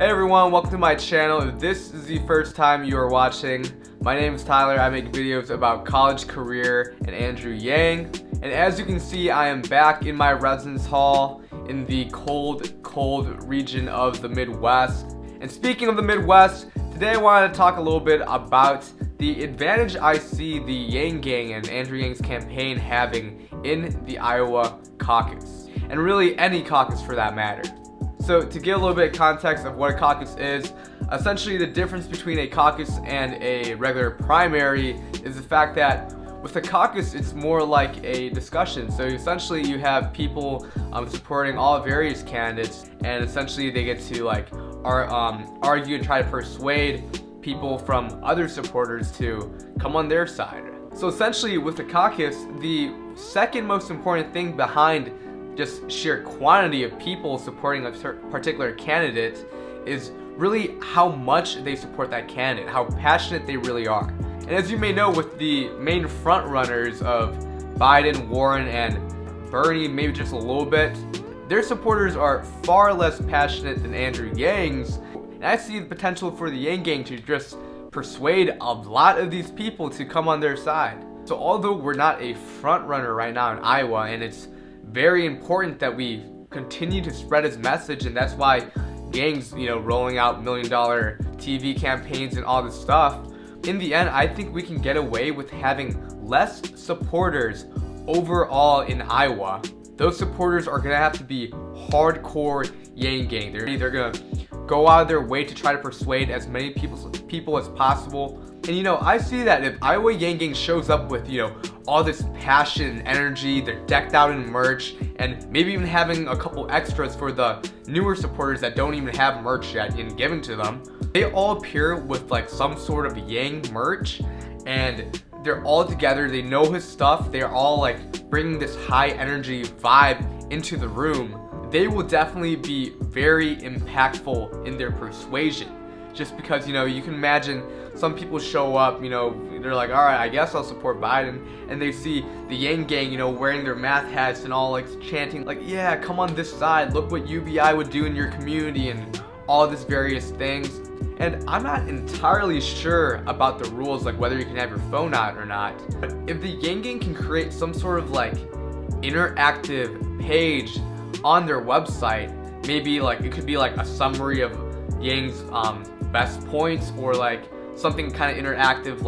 Hey everyone, welcome to my channel. If this is the first time you are watching, my name is Tyler. I make videos about college, career, and Andrew Yang. And as you can see, I am back in my residence hall in the cold region of the Midwest. And speaking of the Midwest, today I wanted to talk a little bit about the advantage I see the Yang Gang and Andrew Yang's campaign having in the Iowa Caucus, and really any caucus for that matter. So to give a little bit of context of what a caucus is, essentially the difference between a caucus and a regular primary is the fact that with a caucus it's more like a discussion. So essentially you have people supporting all various candidates, and essentially they get to argue and try to persuade people from other supporters to come on their side. So essentially with the caucus, the second most important thing behind just sheer quantity of people supporting a particular candidate is really how much they support that candidate, how passionate they really are. And as you may know, with the main front runners of Biden, Warren, and Bernie, maybe just a little bit, their supporters are far less passionate than Andrew Yang's. And I see the potential for the Yang Gang to just persuade a lot of these people to come on their side. So although we're not a front runner right now in Iowa, and it's very important that we continue to spread his message, and that's why Yang's rolling out $1 million TV campaigns and all this stuff, in the end I think we can get away with having less supporters overall in Iowa. Those supporters are gonna have to be hardcore Yang Gang. They're gonna go out of their way to try to persuade as many people as possible. And I see that if Iowa Yang Gang shows up with all this passion and energy, they're decked out in merch, and maybe even having a couple extras for the newer supporters that don't even have merch yet and giving to them. They all appear with some sort of Yang merch, and they're all together, they know his stuff, they're all bringing this high energy vibe into the room. They will definitely be very impactful in their persuasion. Just because, you can imagine some people show up, they're like, alright, I guess I'll support Biden, and they see the Yang Gang, wearing their math hats and all chanting, yeah, come on this side, look what UBI would do in your community, and all this various things. And I'm not entirely sure about the rules, whether you can have your phone out or not. But if the Yang Gang can create some sort of interactive page on their website, maybe it could be a summary of Yang's best points, or something kind of interactive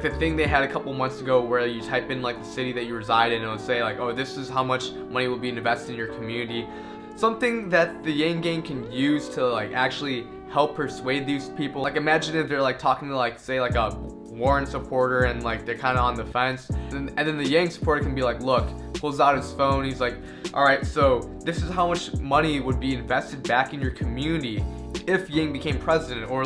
the thing they had a couple months ago where you type in the city that you reside in, and it'll say oh, this is how much money will be invested in your community. Something that the Yang Gang can use to actually help persuade these people. Imagine if they're talking to say a Warren supporter, and they're kind of on the fence, and then the Yang supporter can be look, pulls out his phone, he's alright, so this is how much money would be invested back in your community if Yang became president, or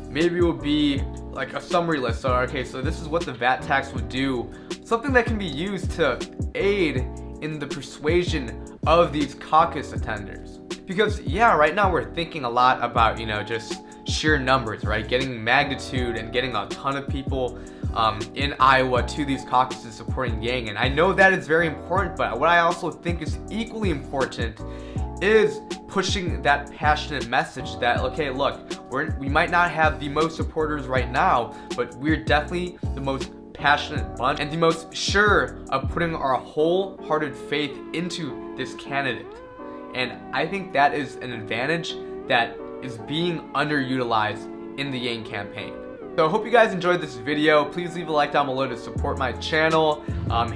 maybe it would be a summary list. So okay, so this is what the VAT tax would do, something that can be used to aid in the persuasion of these caucus attenders. Because yeah, right now we're thinking a lot about just sheer numbers, right? Getting magnitude and getting a ton of people in Iowa to these caucuses supporting Yang, and I know that is very important, but what I also think is equally important is pushing that passionate message that, okay, look, we might not have the most supporters right now, but we're definitely the most passionate bunch and the most sure of putting our wholehearted faith into this candidate. And I think that is an advantage that is being underutilized in the Yang campaign. So I hope you guys enjoyed this video. Please leave a like down below to support my channel.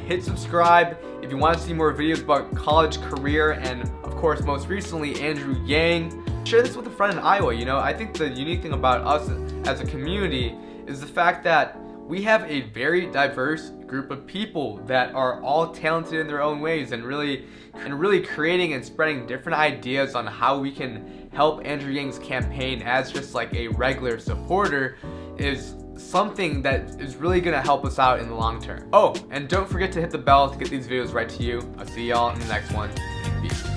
Hit subscribe if you want to see more videos about college, career, and of course most recently Andrew Yang. Share this with a friend in Iowa. I think the unique thing about us as a community is the fact that we have a very diverse group of people that are all talented in their own ways, and really creating and spreading different ideas on how we can help Andrew Yang's campaign as just a regular supporter is something that is really gonna help us out in the long term. Oh, and don't forget to hit the bell to get these videos right to you. I'll see y'all in the next one. Peace.